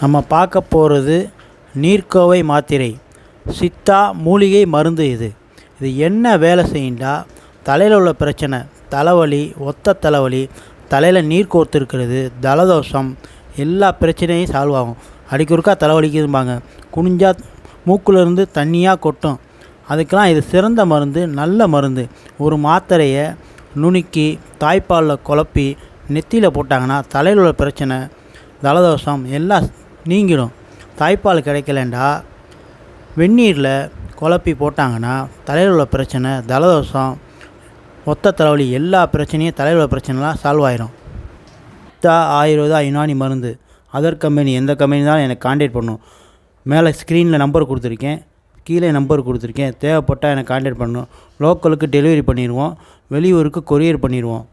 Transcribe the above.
நம்ம பார்க்க போகிறது நீர்க்கோவை மாத்திரை. சித்தா மூலிகை மருந்து இது. இது என்ன வேலை செய்யுண்டா, தலையில் உள்ள பிரச்சனை, தலைவலி, ஒத்த தலைவலி, தலையில் நீர் கோர்த்துருக்கிறது, ஜலதோஷம், எல்லா பிரச்சனையும் சால்வ் ஆகும். அடிக்கொருக்கா தலைவலிக்குதும்பாங்க, குனிஞ்சா மூக்குலேருந்து தண்ணியாக கொட்டும். அதுக்கெல்லாம் இது சிறந்த மருந்து, நல்ல மருந்து. ஒரு மாத்திரையை நுணுக்கி தாய்ப்பாலில் குழப்பி நெத்தியில் போட்டாங்கன்னா தலையில் உள்ள பிரச்சனை, ஜலதோஷம் எல்லாம் நீங்கிடும். தாய்ப்பால் கிடைக்கலண்டா வெந்நீரில் குழப்பி போட்டாங்கன்னா தலையில் உள்ள பிரச்சனை, ஜலதோஷம், ஒத்த தலைவலி எல்லா பிரச்சனையும் தலையில் உள்ள பிரச்சனைலாம் சால்வ் ஆயிரும். சித்தா ஆயுர்வேதா யுனானி மருந்து. அதர் கம்பெனி எந்த கம்பெனி தான் எனக்கு கான்டாக்ட் பண்ணும். மேலே ஸ்க்ரீனில் நம்பர் கொடுத்துருக்கேன், கீழே நம்பர் கொடுத்துருக்கேன். தேவைப்பட்டால் எனக்கு கான்டாக்ட் பண்ணணும். லோக்கலுக்கு டெலிவரி பண்ணிடுவோம், வெளியூருக்கு கொரியர் பண்ணிடுவோம்.